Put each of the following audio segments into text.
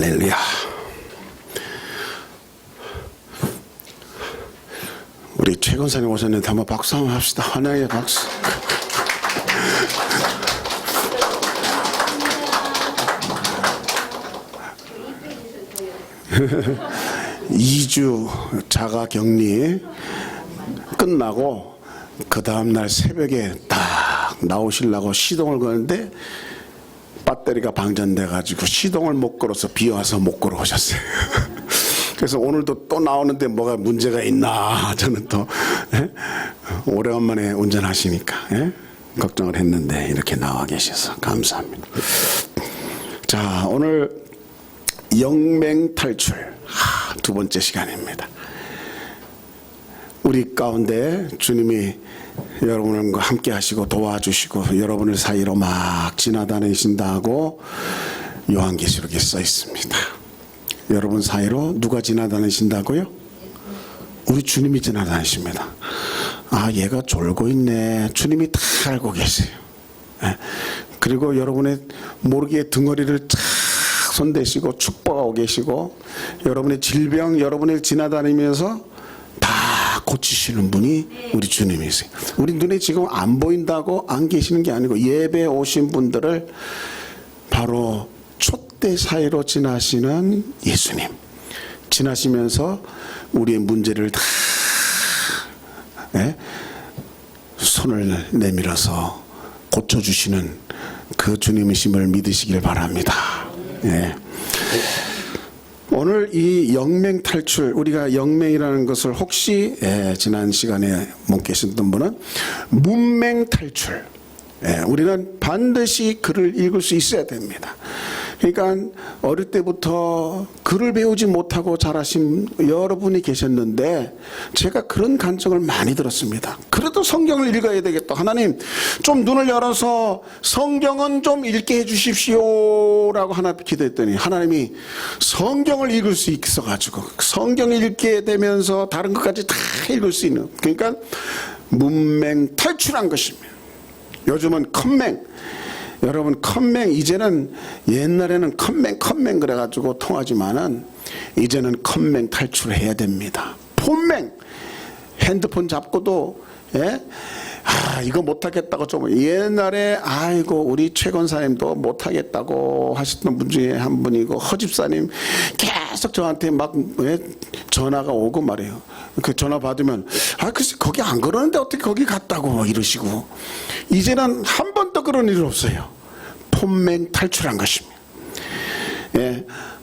할렐루야. 우리 최 권사님 오셨는데 한번 박수 한번 합시다. 환영의 박수. 이 주 자가격리 끝나고 그 다음날 새벽에 딱 나오시려고 시동을 거는데 배터리가 방전돼 가지고 시동을 못 걸어서 비 와서 못 걸어오셨어요. 그래서 오늘도 또 나오는데 뭐가 문제가 있나 저는 또 오래간만에 운전하시니까 걱정을 했는데 이렇게 나와 계셔서 감사합니다. 자, 오늘 영맹탈출 두 번째 시간입니다. 우리 가운데 주님이 여러분과 함께 하시고 도와주시고 여러분을 사이로 막 지나다니신다고 요한계시록에 써 있습니다. 여러분 사이로 누가 지나다니신다고요? 우리 주님이 지나다니십니다. 아, 얘가 졸고 있네. 주님이 다 알고 계세요. 그리고 여러분의 모르게 등허리를 착 손대시고 축복하고 계시고 여러분의 질병 여러분을 지나다니면서 다 고치시는 분이 우리 주님이세요. 우리 눈에 지금 안 보인다고 안 계시는 게 아니고 예배 오신 분들을 바로 촛대 사이로 지나시는 예수님 지나시면서 우리의 문제를 다 손을 내밀어서 고쳐주시는 그 주님이심을 믿으시길 바랍니다. 오늘 이 영맹탈출, 우리가 영맹이라는 것을 혹시 지난 시간에 못 계셨던 분은 문맹탈출, 우리는 반드시 글을 읽을 수 있어야 됩니다. 그러니까 어릴 때부터 글을 배우지 못하고 자라신 여러분이 계셨는데 제가 그런 간증을 많이 들었습니다. 그래도 성경을 읽어야 되겠다. 하나님 좀 눈을 열어서 성경은 좀 읽게 해주십시오 라고 하나 기도했더니 하나님이 성경을 읽을 수 있어가지고 성경을 읽게 되면서 다른 것까지 다 읽을 수 있는, 그러니까 문맹 탈출한 것입니다. 요즘은 컴맹, 여러분 컴맹, 이제는 옛날에는 컴맹 그래가지고 통하지만은 이제는 컴맹 탈출해야 됩니다. 폰맹, 핸드폰 잡고도 이거 못하겠다고 좀 옛날에 아이고 우리 최 권사님도 못하겠다고 하셨던 분 중에 한 분이고 허집사님 계속 저한테 막 전화가 오고 말이에요. 그 전화 받으면 글쎄 거기 안 그러는데 어떻게 거기 갔다고 이러시고 이제는 한 번도 그런 일 없어요. 폰맹 탈출한 것입니다.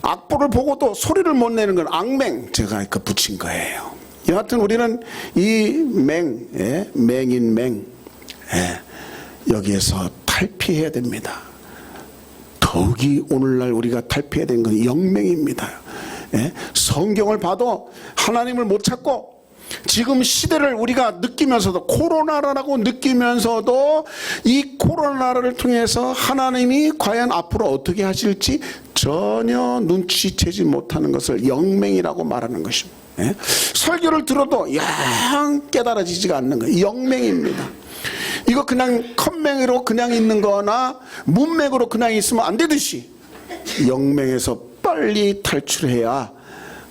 악보를 보고도 소리를 못 내는 건 악맹 제가 그 붙인 거예요. 여하튼 우리는 이 맹인 맹 여기에서 탈피해야 됩니다. 더욱이 오늘날 우리가 탈피해야 되는 건 영맹입니다. 성경을 봐도 하나님을 못 찾고 지금 시대를 우리가 느끼면서도 코로나라고 느끼면서도 이 코로나를 통해서 하나님이 과연 앞으로 어떻게 하실지 전혀 눈치채지 못하는 것을 영맹이라고 말하는 것입니다. 설교를 들어도 영 깨달아지지가 않는 거예요. 영맹입니다. 이거 그냥 컴맹으로 그냥 있는 거나 문맹으로 그냥 있으면 안 되듯이 영맹에서 빨리 탈출해야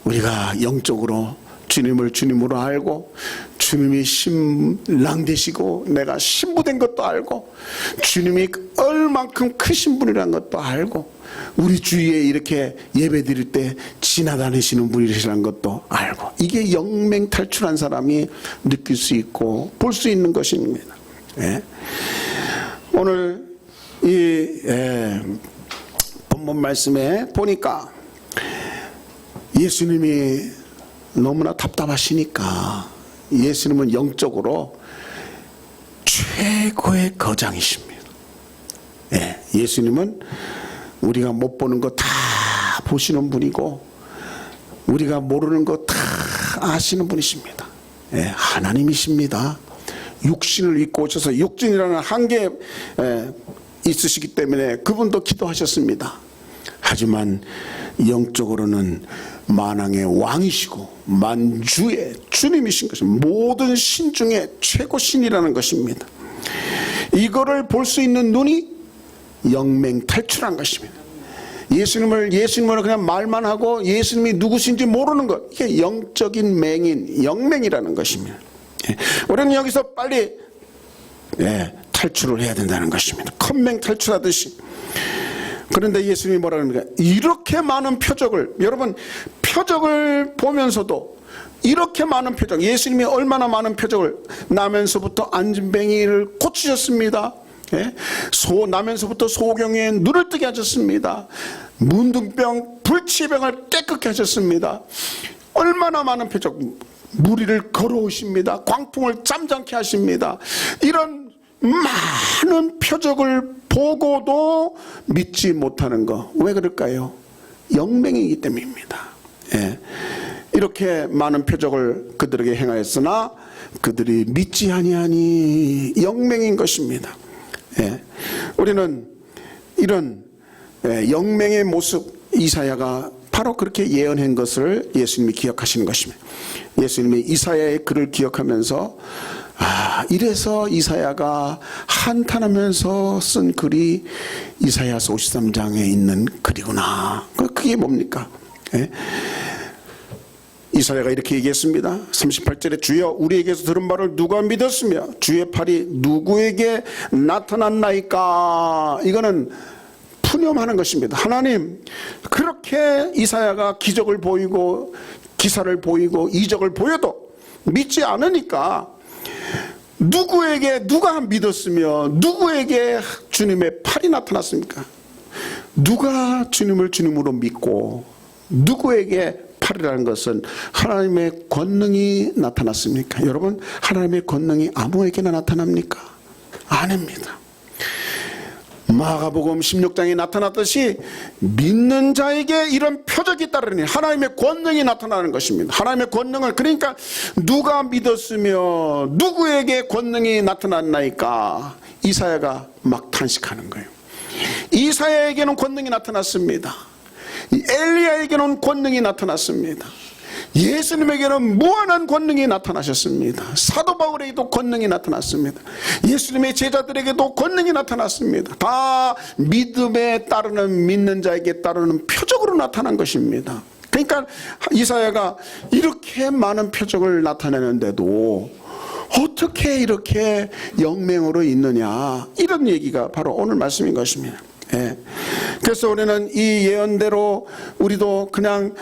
우리가 영적으로 주님을 주님으로 알고 주님이 신랑 되시고 내가 신부된 것도 알고 주님이 얼만큼 크신 분이라는 것도 알고 우리 주위에 이렇게 예배 드릴 때 지나다니시는 분이시라는 것도 알고 이게 영맹 탈출한 사람이 느낄 수 있고 볼 수 있는 것입니다. 오늘 이 본문 말씀에 보니까 예수님이 너무나 답답하시니까 예수님은 영적으로 최고의 거장이십니다. 예수님은 우리가 못 보는 거 다 보시는 분이고 우리가 모르는 거 다 아시는 분이십니다. 하나님이십니다. 육신을 입고 오셔서 육신이라는 한계 있으시기 때문에 그분도 기도하셨습니다. 하지만 영적으로는 만왕의 왕이시고 만주의 주님이신 것입니다. 모든 신 중에 최고 신이라는 것입니다. 이거를 볼 수 있는 눈이 영맹 탈출한 것입니다. 예수님으로 그냥 말만 하고 예수님이 누구신지 모르는 것, 이게 영적인 맹인, 영맹이라는 것입니다. 우리는 여기서 빨리 탈출을 해야 된다는 것입니다. 컴맹 탈출하듯이. 그런데 예수님이 뭐라 그럽니까? 이렇게 많은 표적을, 여러분 표적을 보면서도 이렇게 많은 표적, 예수님이 얼마나 많은 표적을, 나면서부터 안진뱅이를 고치셨습니다. 나면서부터 소경의 눈을 뜨게 하셨습니다. 문둥병, 불치병을 깨끗게 하셨습니다. 얼마나 많은 표적, 무리를 걸어오십니다. 광풍을 잠잠케 하십니다. 이런 많은 표적을 보고도 믿지 못하는 거, 왜 그럴까요? 영맹이기 때문입니다. 이렇게 많은 표적을 그들에게 행하였으나 그들이 믿지 아니하니, 영맹인 것입니다. 우리는 이런 영맹의 모습, 이사야가 바로 그렇게 예언한 것을 예수님이 기억하시는 것입니다. 예수님이 이사야의 글을 기억하면서 이래서 이사야가 한탄하면서 쓴 글이 이사야서 53장에 있는 글이구나. 그게 뭡니까? 이사야가 이렇게 얘기했습니다. 38절에 주여 우리에게서 들은 바를 누가 믿었으며 주의 팔이 누구에게 나타났나이까. 이거는 푸념하는 것입니다. 하나님, 그렇게 이사야가 기적을 보이고 기사를 보이고 이적을 보여도 믿지 않으니까 누가 믿었으며 누구에게 주님의 팔이 나타났습니까? 누가 주님을 주님으로 믿고 누구에게 팔이라는 것은 하나님의 권능이 나타났습니까? 여러분, 하나님의 권능이 아무에게나 나타납니까? 아닙니다. 마가복음 16장에 나타났듯이 믿는 자에게 이런 표적이 따르니 하나님의 권능이 나타나는 것입니다. 하나님의 권능을, 그러니까 누가 믿었으며 누구에게 권능이 나타났나이까. 이사야가 막 탄식하는 거예요. 이사야에게는 권능이 나타났습니다. 엘리야에게는 권능이 나타났습니다. 예수님에게는 무한한 권능이 나타나셨습니다. 사도 바울에게도 권능이 나타났습니다. 예수님의 제자들에게도 권능이 나타났습니다. 다 믿음에 따르는, 믿는 자에게 따르는 표적으로 나타난 것입니다. 그러니까 이사야가 이렇게 많은 표적을 나타내는데도 어떻게 이렇게 영맹으로 있느냐, 이런 얘기가 바로 오늘 말씀인 것입니다. 그래서 우리는 이 예언대로 우리도 그냥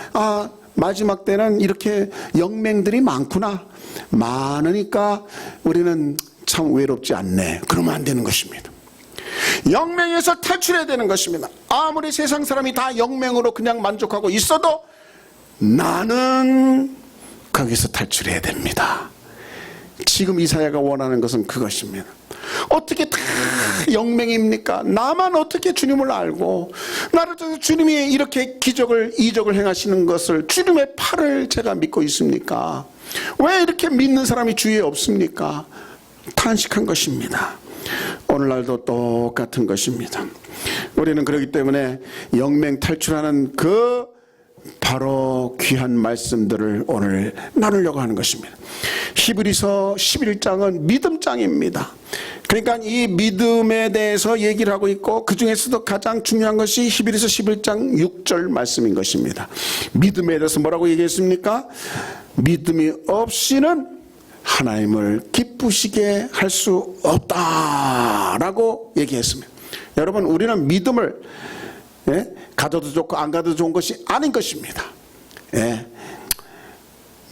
마지막 때는 이렇게 영맹들이 많으니까 우리는 참 외롭지 않네, 그러면 안 되는 것입니다. 영맹에서 탈출해야 되는 것입니다. 아무리 세상 사람이 다 영맹으로 그냥 만족하고 있어도 나는 거기서 탈출해야 됩니다. 지금 이사야가 원하는 것은 그것입니다. 어떻게 다 영맹입니까? 나만 어떻게 주님을 알고, 나를 통해서 주님이 이렇게 이적을 행하시는 것을, 주님의 팔을 제가 믿고 있습니까? 왜 이렇게 믿는 사람이 주위에 없습니까? 탄식한 것입니다. 오늘날도 똑같은 것입니다. 우리는 그렇기 때문에 영맹 탈출하는 그 바로 귀한 말씀들을 오늘 나누려고 하는 것입니다. 히브리서 11장은 믿음장입니다. 그러니까 이 믿음에 대해서 얘기를 하고 있고, 그 중에서도 가장 중요한 것이 히브리서 11장 6절 말씀인 것입니다. 믿음에 대해서 뭐라고 얘기했습니까? 믿음이 없이는 하나님을 기쁘시게 할 수 없다라고 얘기했습니다. 여러분, 우리는 믿음을 가져도 좋고 안 가도 좋은 것이 아닌 것입니다.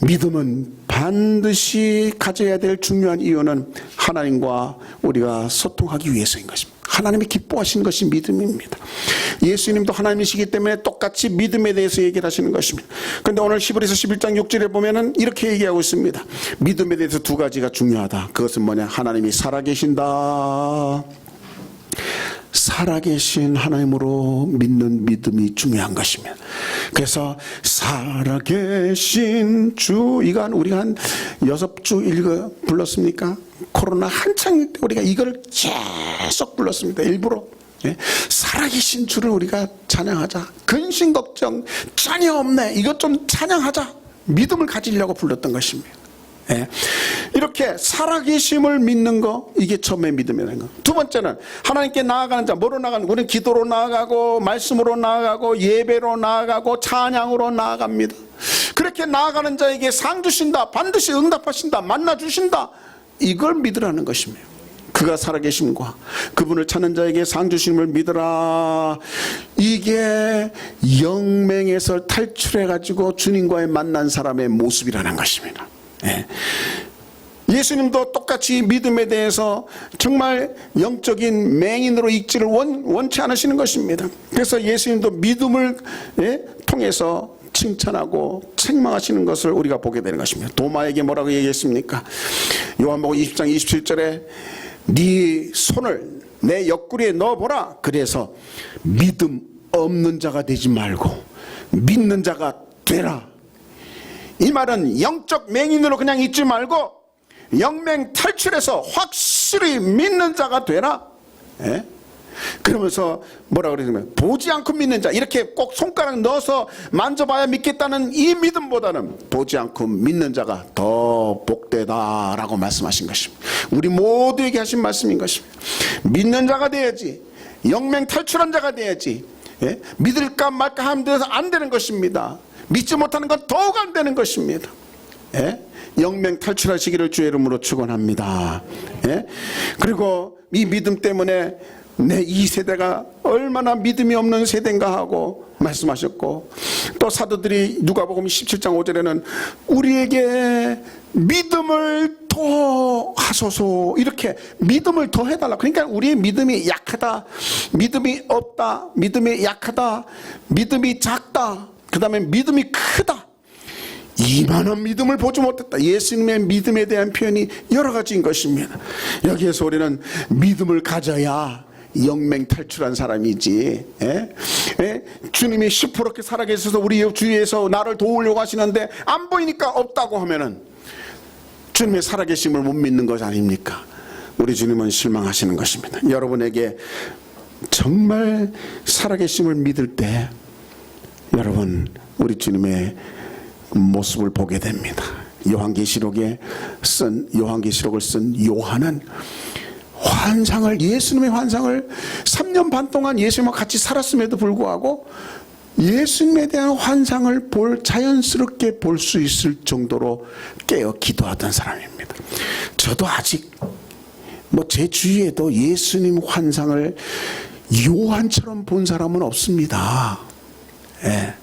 믿음은 반드시 가져야 될 중요한 이유는 하나님과 우리가 소통하기 위해서인 것입니다. 하나님이 기뻐하시는 것이 믿음입니다. 예수님도 하나님이시기 때문에 똑같이 믿음에 대해서 얘기를 하시는 것입니다. 그런데 오늘 히브리서 11장 6절에 보면은 이렇게 얘기하고 있습니다. 믿음에 대해서 두 가지가 중요하다. 그것은 뭐냐? 하나님이 살아계신다. 살아계신 하나님으로 믿는 믿음이 중요한 것입니다. 그래서 살아계신 주, 이거 우리가 한 6주 불렀습니까? 코로나 한창 때 우리가 이걸 계속 불렀습니다. 일부러. 살아계신 주를 우리가 찬양하자. 근심 걱정 전혀 없네, 이것 좀 찬양하자. 믿음을 가지려고 불렀던 것입니다. 예. 이렇게 살아계심을 믿는 거, 이게 처음에 믿음이라는 거. 두 번째는 하나님께 나아가는 자. 뭐로 나가는? 우리는 기도로 나아가고 말씀으로 나아가고 예배로 나아가고 찬양으로 나아갑니다. 그렇게 나아가는 자에게 상 주신다, 반드시 응답하신다, 만나 주신다, 이걸 믿으라는 것입니다. 그가 살아계심과 그분을 찾는 자에게 상 주심을 믿으라. 이게 영맹에서 탈출해가지고 주님과의 만난 사람의 모습이라는 것입니다. 예. 예수님도 똑같이 믿음에 대해서 정말 영적인 맹인으로 있지를 원치 않으시는 것입니다. 그래서 예수님도 믿음을 통해서 칭찬하고 책망하시는 것을 우리가 보게 되는 것입니다. 도마에게 뭐라고 얘기했습니까? 요한복음 20장 27절에 네 손을 내 옆구리에 넣어보라. 그래서 믿음 없는 자가 되지 말고 믿는 자가 되라. 이 말은 영적 맹인으로 그냥 있지 말고 영맹 탈출해서 확실히 믿는 자가 되라. 예? 그러면서 뭐라 그러냐면 보지 않고 믿는 자, 이렇게 꼭 손가락 넣어서 만져봐야 믿겠다는 이 믿음보다는 보지 않고 믿는 자가 더 복되다라고 말씀하신 것입니다. 우리 모두에게 하신 말씀인 것입니다. 믿는 자가 돼야지, 영맹 탈출한 자가 돼야지. 예? 믿을까 말까 하면 안 되는 것입니다. 믿지 못하는 건 더욱 안 되는 것입니다. 예? 영맹 탈출하시기를 주의 이름으로 축원합니다. 예? 그리고 이 믿음 때문에 내 이 세대가 얼마나 믿음이 없는 세대인가 하고 말씀하셨고, 또 사도들이 누가복음 17장 5절에는 우리에게 믿음을 더 하소서, 이렇게 믿음을 더 해달라. 그러니까 우리의 믿음이 약하다, 믿음이 없다, 믿음이 약하다, 믿음이 작다, 그 다음에 믿음이 크다, 이만한 믿음을 보지 못했다. 예수님의 믿음에 대한 표현이 여러 가지인 것입니다. 여기에서 우리는 믿음을 가져야 영맹 탈출한 사람이지. 주님이 시퍼렇게 살아계셔서 우리 주위에서 나를 도우려고 하시는데 안 보이니까 없다고 하면은 주님의 살아계심을 못 믿는 것 아닙니까? 우리 주님은 실망하시는 것입니다. 여러분에게 정말 살아계심을 믿을 때 여러분 우리 주님의 모습을 보게 됩니다. 요한계시록을 쓴 요한은 예수님의 환상을 3년 반 동안 예수님과 같이 살았음에도 불구하고 예수님에 대한 환상을 자연스럽게 볼 수 있을 정도로 깨어 기도하던 사람입니다. 저도 아직 제 주위에도 예수님 환상을 요한처럼 본 사람은 없습니다. 예.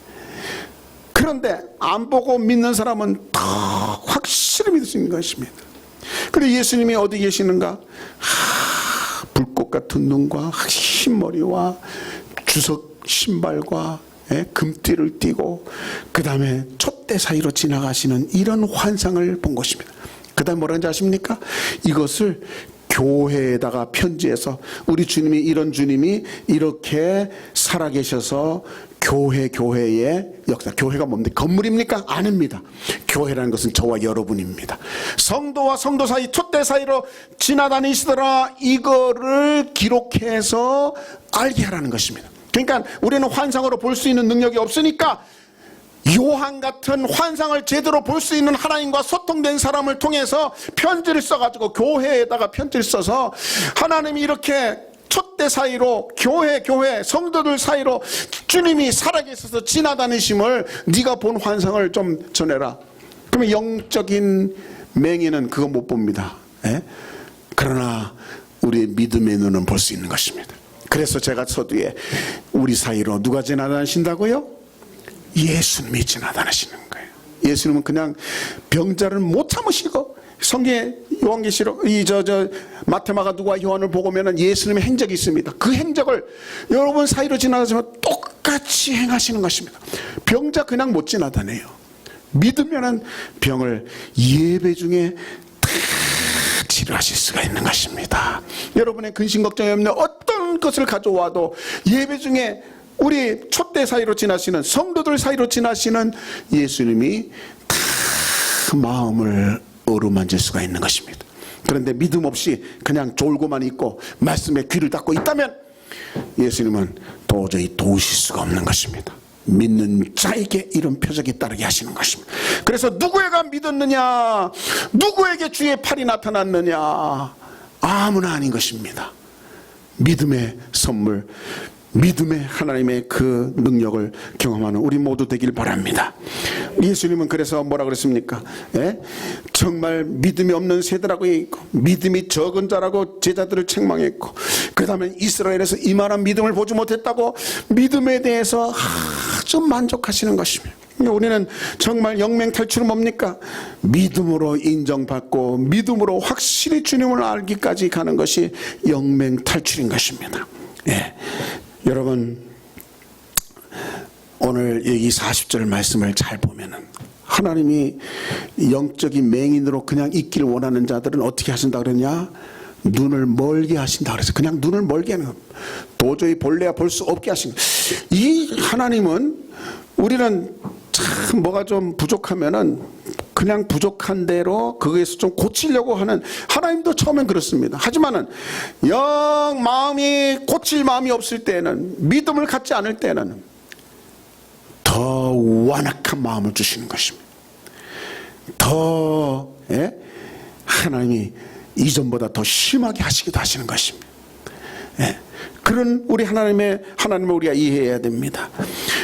그런데 안 보고 믿는 사람은 더 확실히 믿을 수 있는 것입니다. 그런데 예수님이 어디 계시는가? 불꽃 같은 눈과 흰 머리와 주석 신발과 금띠를 띠고 그 다음에 촛대 사이로 지나가시는 이런 환상을 본 것입니다. 그 다음에 뭐라는지 아십니까? 이것을 교회에다가 편지해서 우리 주님이 이런 주님이 이렇게 살아계셔서 교회의 역사, 교회가 뭡니까? 건물입니까? 아닙니다. 교회라는 것은 저와 여러분입니다. 성도와 성도 사이, 촛대 사이로 지나다니시더라, 이거를 기록해서 알게 하라는 것입니다. 그러니까 우리는 환상으로 볼 수 있는 능력이 없으니까 요한 같은 환상을 제대로 볼 수 있는 하나님과 소통된 사람을 통해서 편지를 써가지고 교회에다가 편지를 써서 하나님이 이렇게 촛대 사이로 교회 성도들 사이로 주님이 살아계셔서 지나다니심을 네가 본 환상을 좀 전해라. 그러면 영적인 맹인은 그거 못 봅니다. 그러나 우리의 믿음의 눈은 볼 수 있는 것입니다. 그래서 제가 서두에 우리 사이로 누가 지나다니신다고요? 예수님이 지나다니시는 거예요. 예수님은 그냥 병자를 못 참으시고, 성경에 요한계시록 마테마가 누가 요한을 보고면은 예수님의 행적이 있습니다. 그 행적을 여러분 사이로 지나가시면 똑같이 행하시는 것입니다. 병자 그냥 못 지나다녀요. 믿으면은 병을 예배 중에 다 치료하실 수가 있는 것입니다. 여러분의 근심 걱정이 없는 어떤 것을 가져와도 예배 중에 우리 촛대 사이로 지나시는 성도들 사이로 지나시는 예수님이 다 마음을 어루만질 수가 있는 것입니다. 그런데 믿음 없이 그냥 졸고만 있고 말씀에 귀를 닫고 있다면 예수님은 도저히 도우실 수가 없는 것입니다. 믿는 자에게 이런 표적이 따르게 하시는 것입니다. 그래서 누구에게 믿었느냐, 누구에게 주의 팔이 나타났느냐, 아무나 아닌 것입니다. 믿음의 선물, 믿음의 하나님의 그 능력을 경험하는 우리 모두 되길 바랍니다. 예수님은 그래서 뭐라 그랬습니까? 정말 믿음이 없는 세대라고 했고, 믿음이 적은 자라고 제자들을 책망했고, 그 다음에 이스라엘에서 이만한 믿음을 보지 못했다고 믿음에 대해서 아주 만족하시는 것입니다. 우리는 정말 영맹 탈출은 뭡니까? 믿음으로 인정받고 믿음으로 확실히 주님을 알기까지 가는 것이 영맹 탈출인 것입니다. 여러분, 오늘 이 40절 말씀을 잘 보면은 하나님이 영적인 맹인으로 그냥 있기를 원하는 자들은 어떻게 하신다 그러냐? 눈을 멀게 하신다 그래서 그냥 눈을 멀게 하는 겁니다. 도저히 볼래야 볼 수 없게 하신 거예요. 이 하나님은, 우리는 참 뭐가 좀 부족하면은 그냥 부족한 대로 거기에서 좀 고치려고 하는, 하나님도 처음엔 그렇습니다. 하지만은 영 마음이 고칠 마음이 없을 때는, 믿음을 갖지 않을 때는 더 완악한 마음을 주시는 것입니다. 더 하나님이 이전보다 더 심하게 하시기도 하시는 것입니다. 그런 우리 하나님을 우리가 이해해야 됩니다.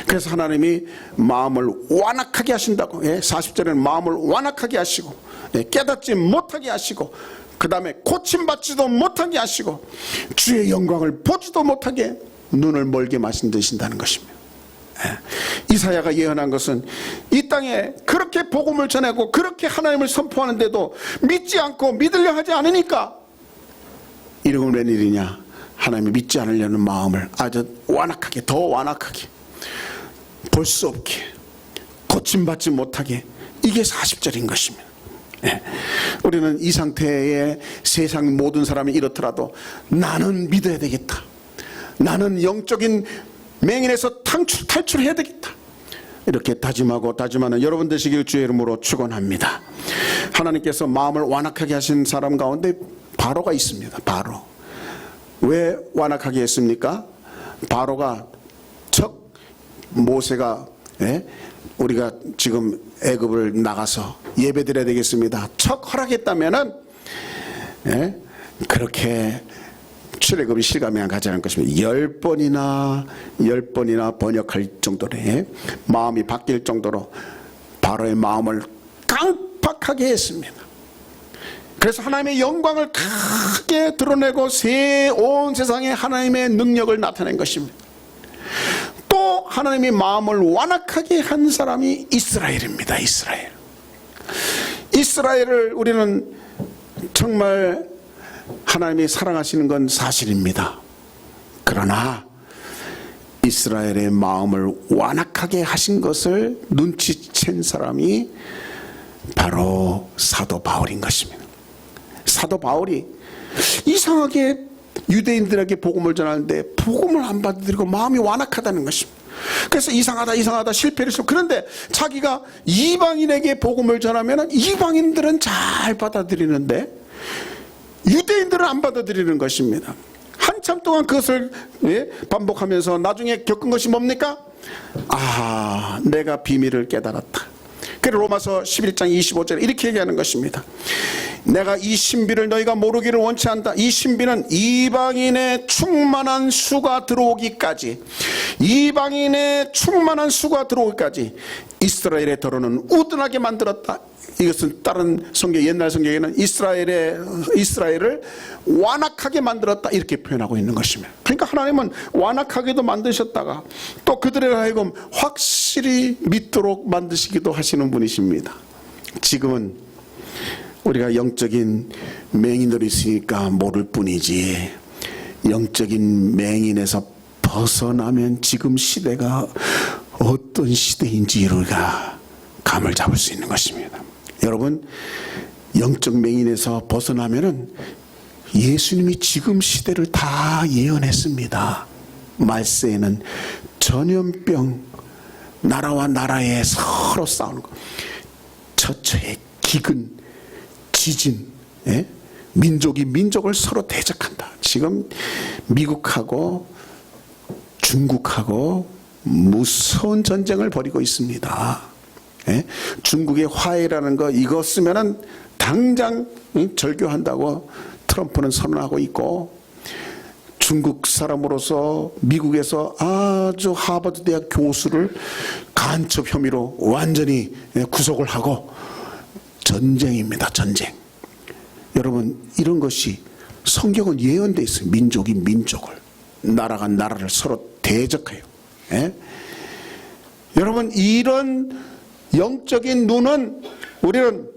그래서 하나님이 마음을 완악하게 하신다고, 40절에는 마음을 완악하게 하시고, 깨닫지 못하게 하시고, 그 다음에 고침받지도 못하게 하시고, 주의 영광을 보지도 못하게 눈을 멀게 만드신다는 것입니다. 이사야가 예언한 것은 이 땅에 그렇게 복음을 전하고 그렇게 하나님을 선포하는데도 믿지 않고 믿으려 하지 않으니까, 이러면 웬일이냐? 하나님이 믿지 않으려는 마음을 아주 완악하게, 더 완악하게, 볼 수 없게, 고침받지 못하게, 이게 40절인 것입니다. 우리는 이 상태에 세상 모든 사람이 이렇더라도 나는 믿어야 되겠다, 나는 영적인 맹인에서 탈출해야 되겠다, 이렇게 다짐하고 다짐하는 여러분 되시길 주의 이름으로 축원합니다. 하나님께서 마음을 완악하게 하신 사람 가운데 바로가 있습니다. 바로. 왜 완악하게 했습니까? 바로가 척 모세가, 우리가 지금 애굽을 나가서 예배드려야 되겠습니다, 척 허락했다면은 그렇게 출애굽이 실감이 가지 않을 것입니다. 10번이나 번역할 정도로, 마음이 바뀔 정도로 바로의 마음을 깜빡하게 했습니다. 그래서 하나님의 영광을 크게 드러내고 온 세상에 하나님의 능력을 나타낸 것입니다. 또 하나님이 마음을 완악하게 한 사람이 이스라엘입니다. 이스라엘을 우리는 정말 하나님이 사랑하시는 건 사실입니다. 그러나 이스라엘의 마음을 완악하게 하신 것을 눈치챈 사람이 바로 사도 바울인 것입니다. 사도 바울이 이상하게 유대인들에게 복음을 전하는데 복음을 안 받아들이고 마음이 완악하다는 것입니다. 그래서 이상하다 실패를 했어. 그런데 자기가 이방인에게 복음을 전하면 이방인들은 잘 받아들이는데 유대인들은 안 받아들이는 것입니다. 한참 동안 그것을 반복하면서 나중에 겪은 것이 뭡니까? 내가 비밀을 깨달았다. 그래서 로마서 11장 25절에 이렇게 얘기하는 것입니다. 내가 이 신비를 너희가 모르기를 원치 않다. 이 신비는 이방인의 충만한 수가 들어오기까지, 이스라엘의 더러는 우둔하게 만들었다. 이것은 다른 성경, 옛날 성경에는 이스라엘을 완악하게 만들었다, 이렇게 표현하고 있는 것입니다. 그러니까 하나님은 완악하게도 만드셨다가 또 그들을 하여금 확실히 믿도록 만드시기도 하시는 분이십니다. 지금은 우리가 영적인 맹인으로 있으니까 모를 뿐이지, 영적인 맹인에서 벗어나면 지금 시대가 어떤 시대인지 우리가 감을 잡을 수 있는 것입니다. 여러분, 영적 맹인에서 벗어나면은 예수님이 지금 시대를 다 예언했습니다. 말세에는 전염병, 나라와 나라에 서로 싸우는 것, 처처에 기근, 지진, 민족이 민족을 서로 대적한다. 지금 미국하고 중국하고 무서운 전쟁을 벌이고 있습니다. 예? 중국의 화해라는 거 이거 쓰면은 당장 절교한다고 트럼프는 선언하고 있고, 중국 사람으로서 미국에서 아주 하버드 대학 교수를 간첩 혐의로 완전히 구속을 하고 전쟁입니다. 전쟁. 여러분, 이런 것이 성경은 예언되어 있어요. 민족이 민족을, 나라가 나라를 서로 대적해요. 예? 여러분, 이런 영적인 눈은 우리는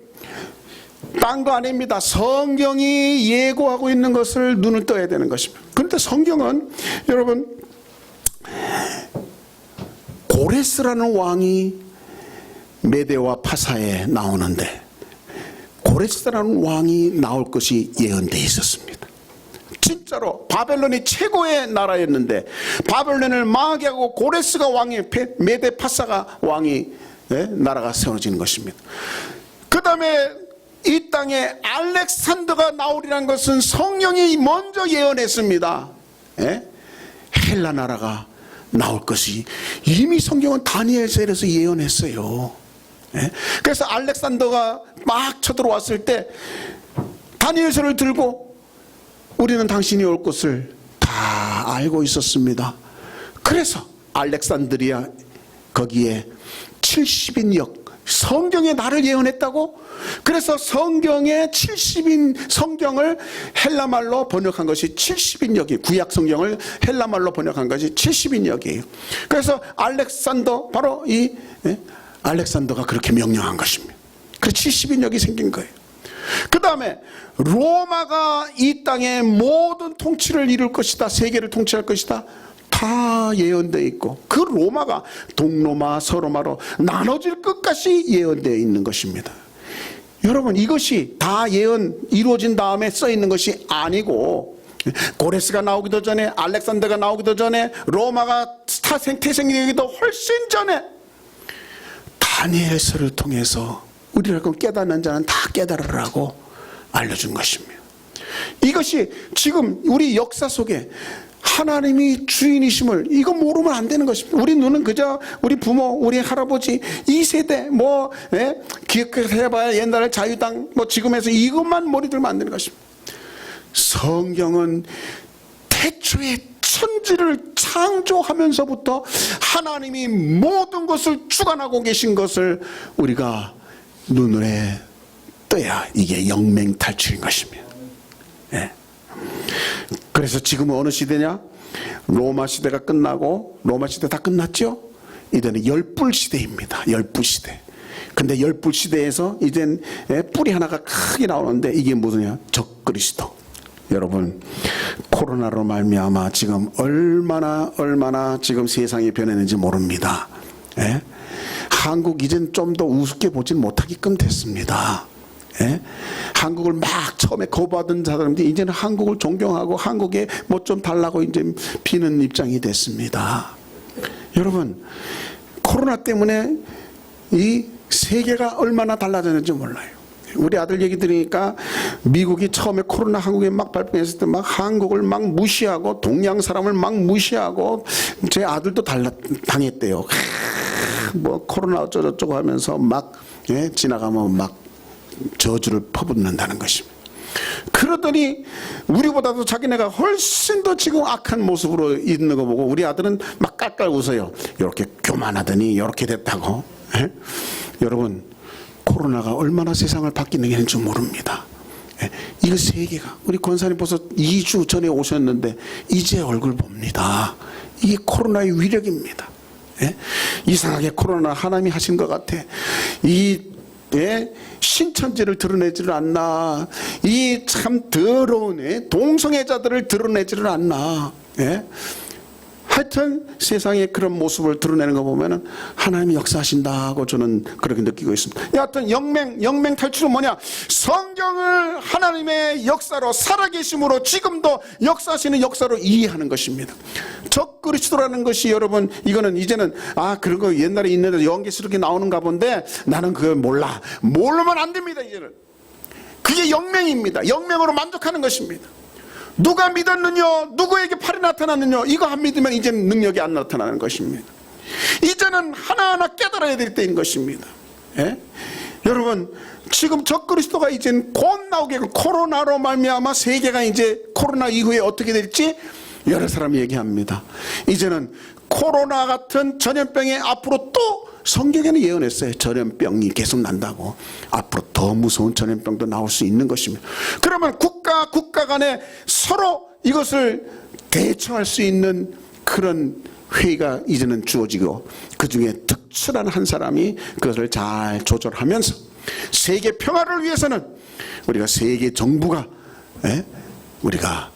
딴 거 아닙니다. 성경이 예고하고 있는 것을 눈을 떠야 되는 것입니다. 그런데 성경은 여러분, 고레스라는 왕이 메대와 파사에 나오는데, 고레스라는 왕이 나올 것이 예언되어 있었습니다. 진짜로 바벨론이 최고의 나라였는데 바벨론을 망하게 하고 고레스가 왕이, 메대 파사가 왕이, 나라가 세워지는 것입니다. 그 다음에 이 땅에 알렉산더가 나오리라는 것은 성령이 먼저 예언했습니다. 헬라 나라가 나올 것이 이미 성경은 다니엘서에서 예언했어요. 그래서 알렉산더가 막 쳐들어왔을 때 다니엘서를 들고 우리는 당신이 올 것을 다 알고 있었습니다. 그래서 알렉산드리아 거기에 70인 역, 성경에 나를 예언했다고? 그래서 성경의 70인 성경을 헬라말로 번역한 것이 70인 역이, 구약 성경을 헬라말로 번역한 것이 70인 역이에요. 그래서 알렉산더, 바로 이 알렉산더가 그렇게 명령한 것입니다. 그래서 70인 역이 생긴 거예요. 그 다음에 로마가 이 땅의 모든 통치를 이룰 것이다, 세계를 통치할 것이다, 다 예언되어 있고, 그 로마가 동로마 서로마로 나눠질 것까지 예언되어 있는 것입니다. 여러분, 이것이 다 예언 이루어진 다음에 써 있는 것이 아니고, 고레스가 나오기도 전에, 알렉산더가 나오기도 전에, 로마가 태생되기도 훨씬 전에 다니엘서를 통해서 우리라고 깨닫는 자는 다 깨달으라고 알려준 것입니다. 이것이 지금 우리 역사 속에 하나님이 주인이심을 이거 모르면 안 되는 것입니다. 우리 눈은 그저 우리 부모, 우리 할아버지 이 세대 기억해봐야 옛날에 자유당 지금에서 이것만 머리 들면 안 되는 것입니다. 성경은 태초에 천지를 창조하면서부터 하나님이 모든 것을 주관하고 계신 것을 우리가 눈에 떠야 이게 영맹탈출인 것입니다. 그래서 지금은 어느 시대냐? 로마 시대가 끝나고, 로마 시대 다 끝났죠? 이제는 열불 시대입니다. 열불 시대. 근데 열불 시대에서 이젠 뿔이 하나가 크게 나오는데 이게 무엇이냐? 적그리스도. 여러분, 코로나로 말미암아 지금 얼마나 지금 세상이 변했는지 모릅니다. 한국 이젠 좀 더 우습게 보진 못하게끔 됐습니다. 한국을 막 처음에 거부하던 사람들이 이제는 한국을 존경하고 한국에 좀 달라고 이제 비는 입장이 됐습니다. 여러분, 코로나 때문에 이 세계가 얼마나 달라졌는지 몰라요. 우리 아들 얘기 들으니까 미국이 처음에 코로나 한국에 막 발병했을 때 막 한국을 막 무시하고 동양 사람을 막 무시하고, 제 아들도 당했대요. 코로나 어쩌고저쩌고 하면서 막 지나가면 막 저주를 퍼붓는다는 것입니다. 그러더니 우리보다도 자기네가 훨씬 더 지금 악한 모습으로 있는 거 보고 우리 아들은 막 깔깔 웃어요. 이렇게 교만하더니 이렇게 됐다고. 여러분, 코로나가 얼마나 세상을 바뀌는 게 줄 모릅니다. 이거 세계가, 우리 권사님 벌써 2주 전에 오셨는데 이제 얼굴 봅니다. 이게 코로나의 위력입니다. 이상하게 코로나 하나님이 하신 것 같아. 신천지를 드러내지를 않나, 이 참 더러운 동성애자들을 드러내지를 않나. 하여튼 세상에 그런 모습을 드러내는 거 보면은 하나님이 역사하신다고 저는 그렇게 느끼고 있습니다. 여하튼 영맹 탈출은 뭐냐? 성경을 하나님의 역사로, 살아계심으로 지금도 역사하시는 역사로 이해하는 것입니다. 적그리스도라는 것이, 여러분, 이거는 이제는 그런 거 옛날에 있는데 연계스럽게 나오는가 본데 나는 그걸 몰라. 모르면 안 됩니다. 이제는 그게 영맹입니다. 영맹으로 만족하는 것입니다. 누가 믿었느냐, 누구에게 팔이 나타났느냐, 이거 안 믿으면 이제는 능력이 안 나타나는 것입니다. 이제는 하나하나 깨달아야 될 때인 것입니다. 예? 여러분, 지금 적그리스도가 이제는 곧 나오게, 코로나로 말미암아 세계가 이제 코로나 이후에 어떻게 될지 여러 사람이 얘기합니다. 이제는 코로나 같은 전염병에 앞으로 또 성경에는 예언했어요. 전염병이 계속 난다고. 앞으로 더 무서운 전염병도 나올 수 있는 것입니다. 그러면 국가 간에 서로 이것을 대처할 수 있는 그런 회의가 이제는 주어지고, 그 중에 특출한 한 사람이 그것을 잘 조절하면서 세계 평화를 위해서는 우리가 세계 정부가 우리가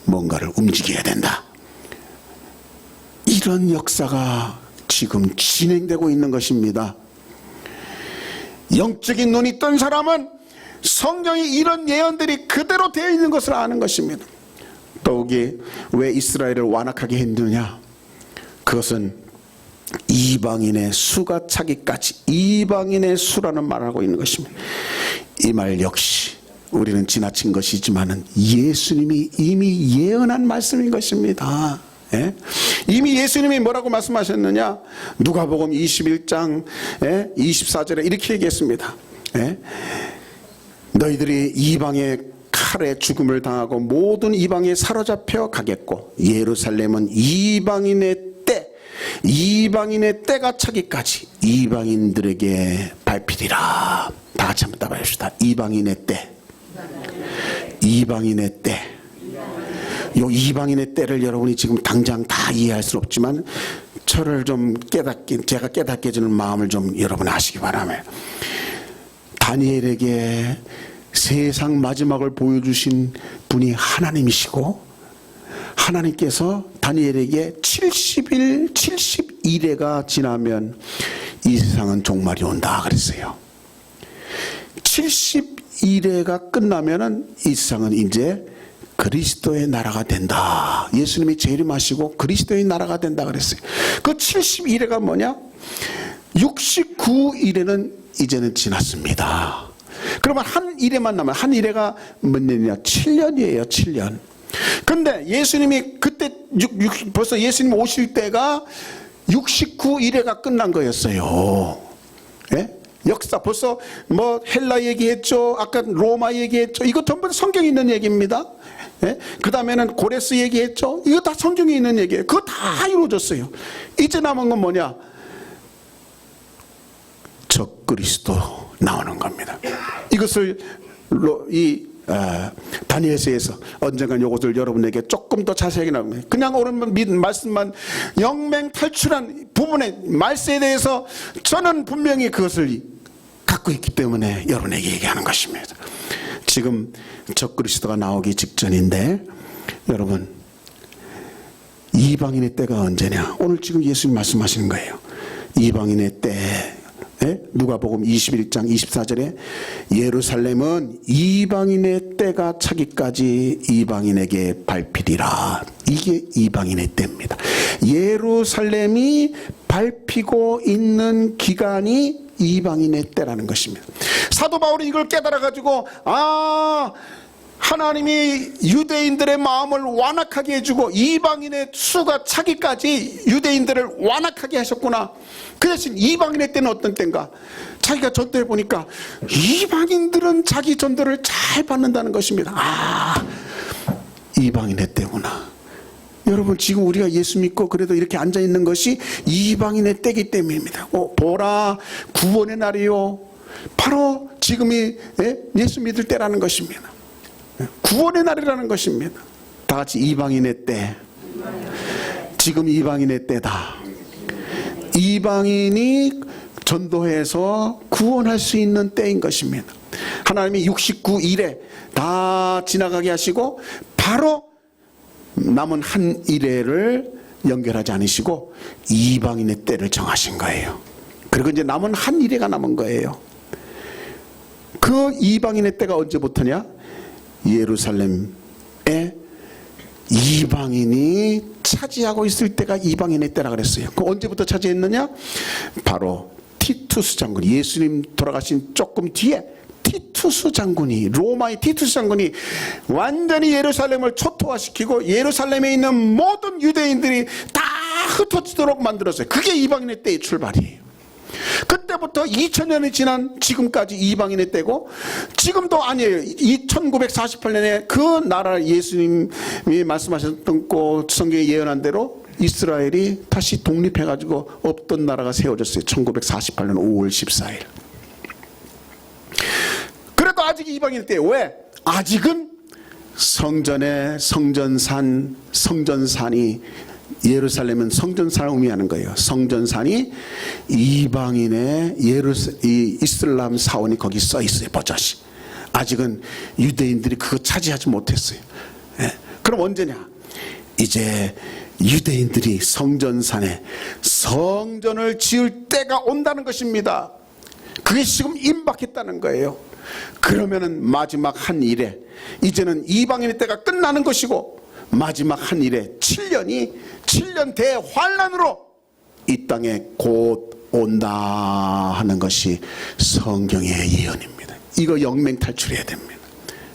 뭔가를 움직여야 된다. 이런 역사가 지금 진행되고 있는 것입니다. 영적인 눈이 뜬 사람은 성경이 이런 예언들이 그대로 되어 있는 것을 아는 것입니다. 더욱이 왜 이스라엘을 완악하게 했느냐? 그것은 이방인의 수가 차기까지, 이방인의 수라는 말을 하고 있는 것입니다. 이 말 역시 우리는 지나친 것이지만 예수님이 이미 예언한 말씀인 것입니다. 예? 이미 예수님이 뭐라고 말씀하셨느냐? 누가복음 21장 24절에 이렇게 얘기했습니다. 예? 너희들이 이방의 칼에 죽음을 당하고 모든 이방에 사로잡혀 가겠고, 예루살렘은 이방인의 때가 차기까지 이방인들에게 밟히리라. 다 같이 한번 따라합시다. 이방인의 때. 이방인의 때. 요 이방인의 때를 여러분이 지금 당장 다 이해할 수는 없지만 저를 좀 제가 깨닫게 해주는 마음을 좀 여러분 아시기 바랍니다. 다니엘에게 세상 마지막을 보여주신 분이 하나님이시고, 하나님께서 다니엘에게 70일, 71회가 지나면 이 세상은 종말이 온다 그랬어요. 71회가 끝나면은 이 세상은 이제 그리스도의 나라가 된다. 예수님이 재림하시고 그리스도의 나라가 된다 그랬어요. 그 71회가 뭐냐? 69일에는 이제는 지났습니다. 그러면 한 일회만 남아요. 한 일회가 몇 년이냐? 7년이에요. 7년. 근데 예수님이 그때 벌써 예수님 오실 때가 69일회가 끝난 거였어요. 예? 역사 벌써 뭐 헬라 얘기했죠. 아까 로마 얘기했죠. 이거 전부 성경에 있는 얘기입니다. 예? 그 다음에는 고레스 얘기했죠. 이거 다 성경에 있는 얘기예요. 그거 다 이루어졌어요. 이제 남은 건 뭐냐? 적그리스도 나오는 겁니다. 이것을 다니엘서에서 언젠간 이것을 여러분에게 조금 더 자세하게 나옵니다. 그냥 오늘 말씀만 영맹 탈출한 부분의 말씀에 대해서 저는 분명히 그것을 갖고 있기 때문에 여러분에게 얘기하는 것입니다. 지금 적그리스도가 나오기 직전인데, 여러분, 이방인의 때가 언제냐? 오늘 지금 예수님 말씀하시는 거예요. 이방인의 때. 누가복음 21장 24절에 예루살렘은 이방인의 때가 차기까지 이방인에게 밟히리라. 이게 이방인의 때입니다. 예루살렘이 밟히고 있는 기간이 이방인의 때라는 것입니다. 사도 바울이 이걸 깨달아 가지고 하나님이 유대인들의 마음을 완악하게 해주고 이방인의 수가 차기까지 유대인들을 완악하게 하셨구나. 그 대신 이방인의 때는 어떤 때인가? 자기가 전도해 보니까 이방인들은 자기 전도를 잘 받는다는 것입니다. 이방인의 때구나. 여러분, 지금 우리가 예수 믿고 그래도 이렇게 앉아 있는 것이 이방인의 때이기 때문입니다. 보라, 구원의 날이요. 바로 지금이 예수 믿을 때라는 것입니다. 구원의 날이라는 것입니다. 다 같이 이방인의 때. 지금 이방인의 때다. 이방인이 전도해서 구원할 수 있는 때인 것입니다. 하나님이 69일에 다 지나가게 하시고 바로 남은 한 일회를 연결하지 않으시고 이방인의 때를 정하신 거예요. 그리고 이제 남은 한 일회가 남은 거예요. 그 이방인의 때가 언제부터냐? 예루살렘에 이방인이 차지하고 있을 때가 이방인의 때라 그랬어요. 그 언제부터 차지했느냐? 바로 티투스 장군, 예수님 돌아가신 조금 뒤에 티투스 장군이, 로마의 티투스 장군이 완전히 예루살렘을 초토화시키고 예루살렘에 있는 모든 유대인들이 다 흩어지도록 만들었어요. 그게 이방인의 때의 출발이에요. 그때부터 2000년이 지난 지금까지 이방인의 때고, 지금도 아니에요. 1948년에 그 나라 예수님이 말씀하셨던 그 성경에 예언한 대로 이스라엘이 다시 독립해가지고 없던 나라가 세워졌어요. 1948년 5월 14일. 그래도 아직 이방인의 때예요. 왜? 아직은 성전산이 예루살렘은 성전산을 의미하는 거예요. 성전산이 이방인의 이 이슬람 사원이 거기 써 있어요. 버젓이. 아직은 유대인들이 그거 차지하지 못했어요. 예. 그럼 언제냐? 이제 유대인들이 성전산에 성전을 지을 때가 온다는 것입니다. 그게 지금 임박했다는 거예요. 그러면은 마지막 한 일에 이제는 이방인의 때가 끝나는 것이고, 마지막 한 일에 7년 대환란으로 이 땅에 곧 온다 하는 것이 성경의 예언입니다. 이거 영맹 탈출해야 됩니다.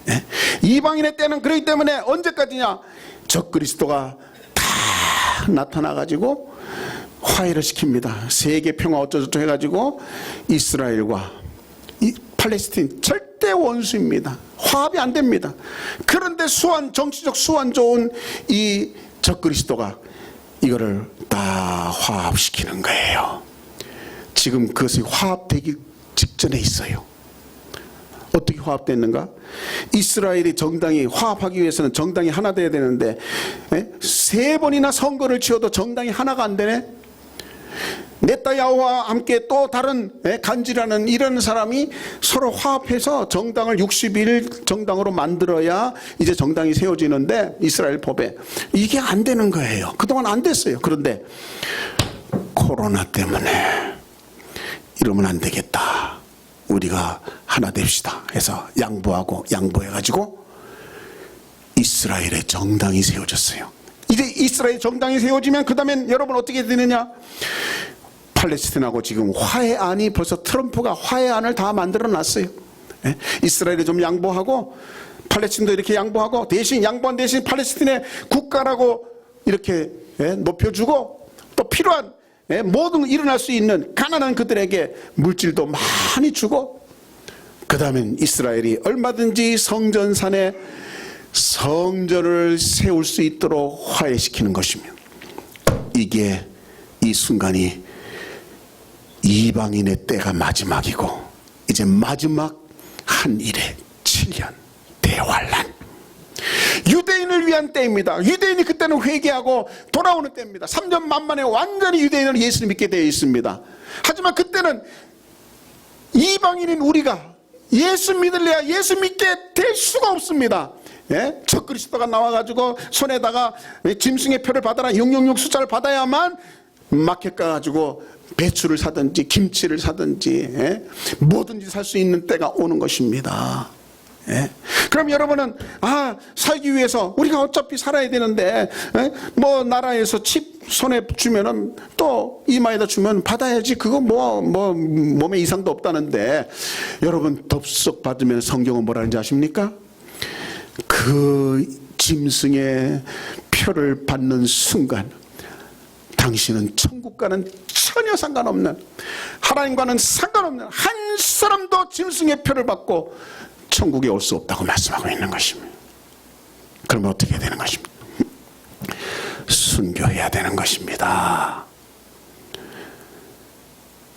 예? 이방인의 때는 그렇기 때문에 언제까지냐? 적그리스도가 다 나타나가지고 화해를 시킵니다. 세계 평화 어쩌저쩌 해가지고 이스라엘과 팔레스틴 절대 원수입니다. 화합이 안 됩니다. 그런데 정치적 수완 좋은 이 적그리스도가 이거를 다 화합시키는 거예요. 지금 그것이 화합되기 직전에 있어요. 어떻게 화합됐는가? 이스라엘이 정당이 화합하기 위해서는 정당이 하나 돼야 되는데, 3번이나 선거를 치러도 정당이 하나가 안 되네. 네타야후와 함께 또 다른 간지라는 이런 사람이 서로 화합해서 정당을 60일 정당으로 만들어야 이제 정당이 세워지는데, 이스라엘 법에 이게 안 되는 거예요. 그동안 안 됐어요. 그런데 코로나 때문에 이러면 안 되겠다, 우리가 하나 됩시다 해서 양보해가지고 이스라엘의 정당이 세워졌어요. 이제 이스라엘 정당이 세워지면 그 다음엔 여러분 어떻게 되느냐? 팔레스틴하고 지금 화해안이 벌써 트럼프가 화해안을 다 만들어 놨어요. 이스라엘이 좀 양보하고 팔레스틴도 이렇게 양보하고, 대신 양보한 대신 팔레스틴의 국가라고 이렇게 높여주고, 또 필요한 모든 일어날 수 있는 가난한 그들에게 물질도 많이 주고, 그 다음엔 이스라엘이 얼마든지 성전산에 성전을 세울 수 있도록 화해시키는 것이며, 이게 이 순간이 이방인의 때가 마지막이고, 이제 마지막 한 일에 7년 대환란, 유대인을 위한 때입니다. 유대인이 그때는 회개하고 돌아오는 때입니다. 3년 만만에 완전히 유대인을 예수를 믿게 되어 있습니다. 하지만 그때는 이방인인 우리가 예수 믿을래야 예수 믿게 될 수가 없습니다. 적그리스도가 나와가지고 손에다가 짐승의 표를 받아라 666 숫자를 받아야만 마켓 가가지고 배추를 사든지 김치를 사든지 뭐든지 살 수 있는 때가 오는 것입니다. 그럼 여러분은 살기 위해서 우리가 어차피 살아야 되는데 뭐 나라에서 칩 손에 주면은 또 이마에다 주면 받아야지, 그거 뭐 몸에 이상도 없다는데, 여러분 덥석 받으면 성경은 뭐라는지 아십니까? 그 짐승의 표를 받는 순간 당신은 천국과는 전혀 상관없는, 하나님과는 상관없는 한 사람도 짐승의 표를 받고 천국에 올 수 없다고 말씀하고 있는 것입니다. 그러면 어떻게 되는 것입니까? 순교해야 되는 것입니다.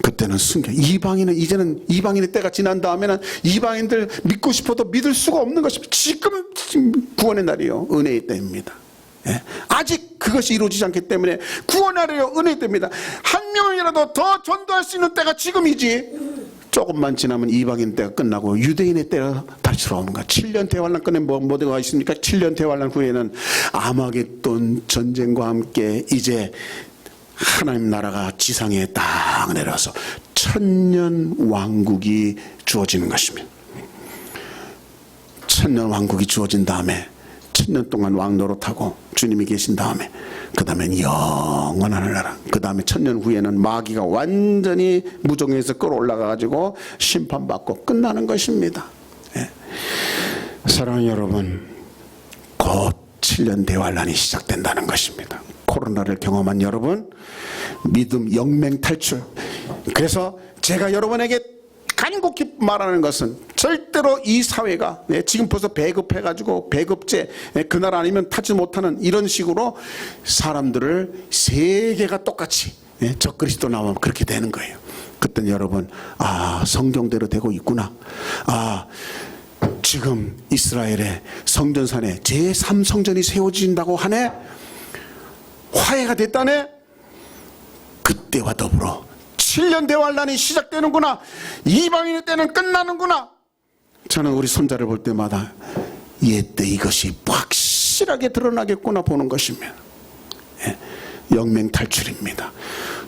그때는 순교. 이제는 이방인의 때가 지난 다음에는 이방인들 믿고 싶어도 믿을 수가 없는 것입니다. 지금 구원의 날이요, 은혜의 때입니다. 아직 그것이 이루어지지 않기 때문에 구원의 날이요, 은혜의 때입니다. 한 명이라도 더 전도할 수 있는 때가 지금이지, 조금만 지나면 이방인 때가 끝나고 유대인의 때가 다시 돌아오는 거야. 7년 대환란 끝에 뭐가 있습니까? 7년 대환란 후에는 아마겟돈 전쟁과 함께 이제 하나님 나라가 지상에 딱 내려와서 천년 왕국이 주어지는 것입니다. 천년 왕국이 주어진 다음에 천년 동안 왕 노릇하고 주님이 계신 다음에, 그 다음엔 영원한 나라, 그 다음에 천년 후에는 마귀가 완전히 무정에서 끌어올라가가지고 심판받고 끝나는 것입니다. 사랑하는 여러분, 곧 7년 대환란이 시작된다는 것입니다. 코로나를 경험한 여러분, 믿음 영맹 탈출. 그래서 제가 여러분에게 간곡히 말하는 것은 절대로 이 사회가 지금 벌써 배급해가지고 배급제, 그날 아니면 타지 못하는 이런 식으로 사람들을 세계가 똑같이 저 그리스도 나오면 그렇게 되는 거예요. 그때 여러분, 아, 성경대로 되고 있구나. 아, 지금 이스라엘의 성전산에 제3성전이 세워진다고 하네. 화해가 됐다네. 그때와 더불어 7년 대환란이 시작되는구나. 이방인의 때는 끝나는구나. 저는 우리 손자를 볼 때마다 옛때 이것이 확실하게 드러나겠구나 보는 것이면 영맹 탈출입니다.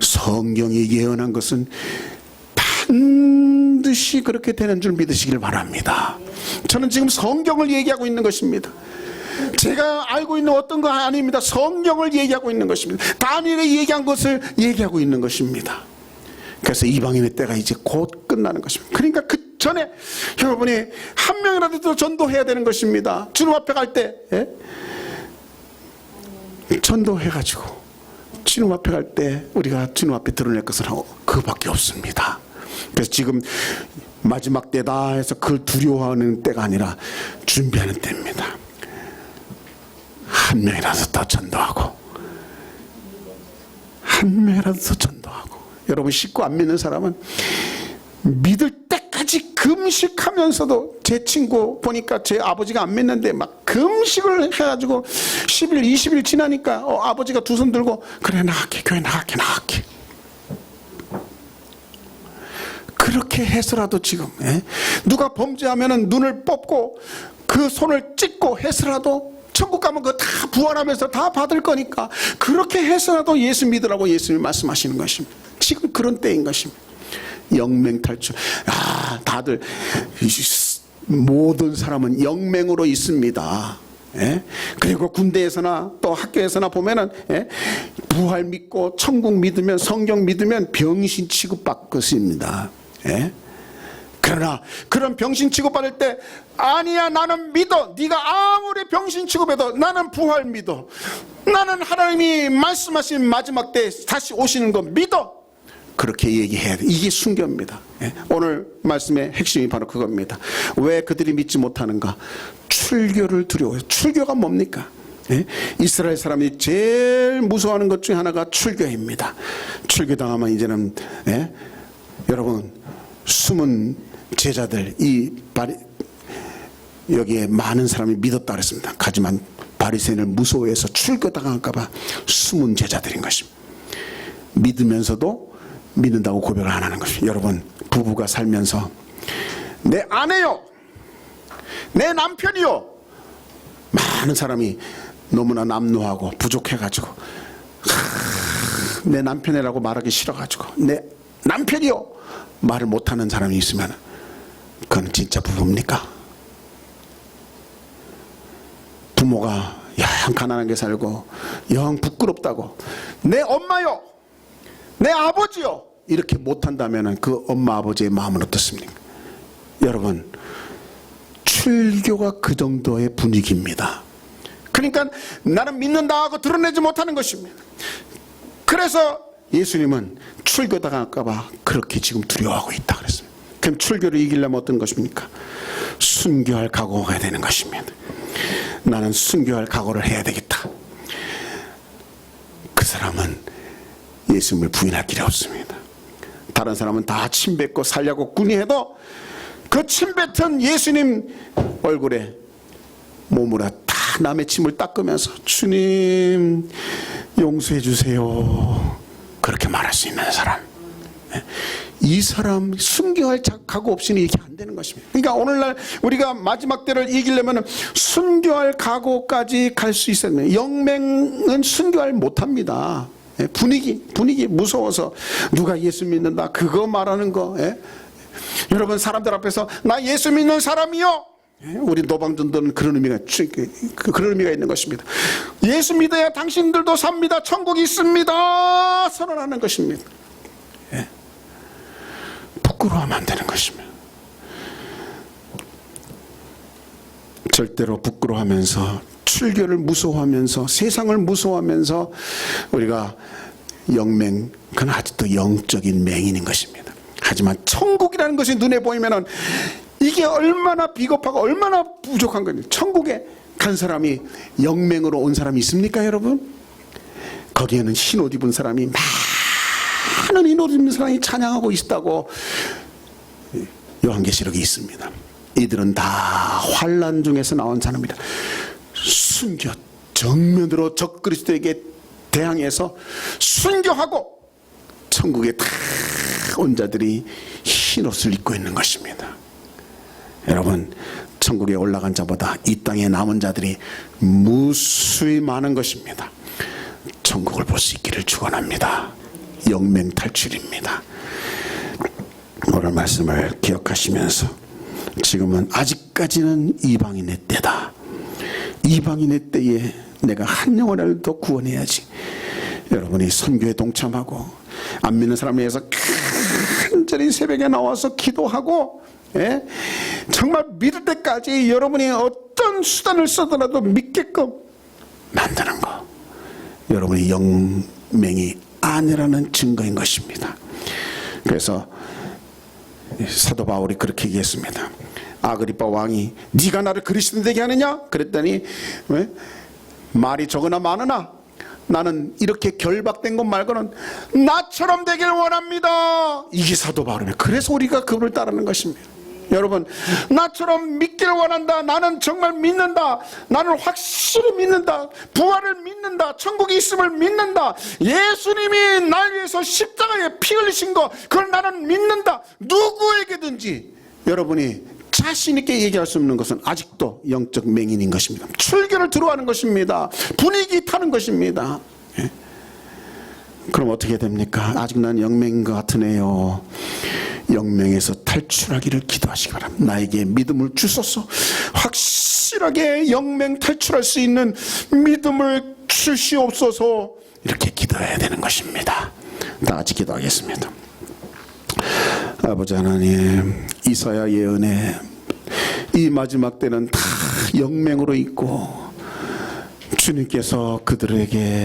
성경이 예언한 것은 반드시 그렇게 되는 줄 믿으시길 바랍니다. 저는 지금 성경을 얘기하고 있는 것입니다. 제가 알고 있는 어떤 거 아닙니다. 성경을 얘기하고 있는 것입니다. 다니엘이 얘기한 것을 얘기하고 있는 것입니다. 그래서 이방인의 때가 이제 곧 끝나는 것입니다. 그러니까 그 전에 여러분이 한 명이라도 더 전도해야 되는 것입니다. 주님 앞에 갈 때 전도해가지고 주님 앞에 갈 때 우리가 주님 앞에 드러낼 것은 그밖에 없습니다. 그래서 지금 마지막 때다 해서 그걸 두려워하는 때가 아니라 준비하는 때입니다. 한 명이라도 더 전도하고, 한 명이라도 더 전도하고. 여러분, 식구 안 믿는 사람은 믿을 때까지 금식하면서도, 제 친구 보니까 제 아버지가 안 믿는데 막 금식을 해가지고 10일 20일 지나니까 아버지가 두 손 들고 그래 나갈게, 교회 나갈게. 그렇게 해서라도 지금 누가 범죄하면은 눈을 뽑고 그 손을 찢고 해서라도 천국 가면 그거 다 부활하면서 다 받을 거니까 그렇게 해서라도 예수 믿으라고 예수님이 말씀하시는 것입니다. 지금 그런 때인 것입니다. 영맹 탈출. 아, 다들 모든 사람은 영맹으로 있습니다. 그리고 군대에서나 또 학교에서나 보면은 부활 믿고 천국 믿으면, 성경 믿으면 병신 취급받고 있습니다. 그러나 그런 병신 취급받을 때 아니야, 나는 믿어. 네가 아무리 병신 취급해도 나는 부활 믿어. 나는 하나님이 말씀하신 마지막 때 다시 오시는 거 믿어. 그렇게 얘기해야 돼. 이게 순교입니다. 오늘 말씀의 핵심이 바로 그겁니다. 왜 그들이 믿지 못하는가? 출교를 두려워해요. 출교가 뭡니까? 이스라엘 사람이 제일 무서워하는 것 중에 하나가 출교입니다. 출교당하면 이제는 여러분, 숨은 제자들, 여기에 많은 사람이 믿었다 그랬습니다. 하지만 바리새인을 무서워해서 출교당할까봐 숨은 제자들인 것입니다. 믿으면서도 믿는다고 고백을 안 하는 것입니다. 여러분, 부부가 살면서 내 아내요, 내 남편이요, 많은 사람이 너무나 남노하고 부족해가지고 내 남편이라고 말하기 싫어가지고 내 남편이요 말을 못하는 사람이 있으면 그건 진짜 부부입니까? 부모가 영 가난하게 살고 영 부끄럽다고 내 엄마요, 내 아버지요 이렇게 못한다면 그 엄마 아버지의 마음은 어떻습니까? 여러분, 출교가 그 정도의 분위기입니다. 그러니까 나는 믿는다 하고 드러내지 못하는 것입니다. 그래서 예수님은 출교당할까봐 그렇게 지금 두려워하고 있다 그랬습니다. 그럼 출교를 이기려면 어떤 것입니까? 순교할 각오가 되는 것입니다. 나는 순교할 각오를 해야 되겠다. 그 사람은 예수님을 부인할 길이 없습니다. 다른 사람은 다 침뱉고 살려고 군의해도 그 침뱉은 예수님 얼굴에 몸으로 다 남의 침을 닦으면서 주님 용서해 주세요 그렇게 말할 수 있는 사람, 이 사람 순교할 각오 없이는 이게 안 되는 것입니다. 그러니까 오늘날 우리가 마지막 때를 이기려면 순교할 각오까지 갈 수 있어야 됩니다. 영맹은 순교할 못합니다. 분위기 무서워서 누가 예수 믿는다 그거 말하는 거. 여러분, 사람들 앞에서 나 예수 믿는 사람이요, 우리 노방전도는 그런 의미가 있는 것입니다. 예수 믿어야 당신들도 삽니다, 천국이 있습니다 선언하는 것입니다. 부끄러워하면 안 되는 것입니다. 절대로 부끄러워하면서 출교를 무서워하면서 세상을 무서워하면서 우리가 영맹, 그건 아직도 영적인 맹인인 것입니다. 하지만 천국이라는 것이 눈에 보이면은 이게 얼마나 비겁하고 얼마나 부족한 거예요. 천국에 간 사람이 영맹으로 온 사람이 있습니까, 여러분? 거기에는 흰옷 입은 사람이, 많은 흰옷 입은 사람이 찬양하고 있다고 요한계시록이 있습니다. 이들은 다 환난 중에서 나온 사람이다. 순교, 정면으로 적그리스도에게 대항해서 순교하고 천국에 다 온 자들이 흰옷을 입고 있는 것입니다. 여러분, 천국에 올라간 자보다 이 땅에 남은 자들이 무수히 많은 것입니다. 천국을 볼 수 있기를 축원합니다. 영맹 탈출입니다. 오늘 말씀을 기억하시면서 지금은 아직까지는 이방인의 때다. 이방인의 때에 내가 한 영혼을 더 구원해야지. 여러분이 선교에 동참하고 안 믿는 사람을 위해서 간절히 새벽에 나와서 기도하고, 예? 정말 믿을 때까지 여러분이 어떤 수단을 써더라도 믿게끔 만드는 거, 여러분이 영맹이 아니라는 증거인 것입니다. 그래서 사도 바울이 그렇게 얘기했습니다. 아그리빠 왕이 네가 나를 그리스도 되게 하느냐? 그랬더니 왜? 말이 적으나 많으나 나는 이렇게 결박된 것 말고는 나처럼 되길 원합니다. 이게 사도 바울입니다. 그래서 우리가 그분을 따르는 것입니다. 여러분, 나처럼 믿길 원한다. 나는 정말 믿는다. 나는 확실히 믿는다. 부활을 믿는다. 천국이 있음을 믿는다. 예수님이 날 위해서 십자가에 피 흘리신 거, 그걸 나는 믿는다. 누구에게든지 여러분이 자신 있게 얘기할 수 없는 것은 아직도 영적 맹인인 것입니다. 출교를 들어가는 것입니다. 분위기 타는 것입니다. 예? 그럼 어떻게 됩니까? 아직 난 영맹인 것 같으네요. 영맹에서 탈출하기를 기도하시기 바랍니다. 나에게 믿음을 주소서. 확실하게 영맹 탈출할 수 있는 믿음을 주시옵소서. 이렇게 기도해야 되는 것입니다. 다 같이 기도하겠습니다. 아버지 하나님, 이사야 예언에 이 마지막 때는 다 영맹으로 있고 주님께서 그들에게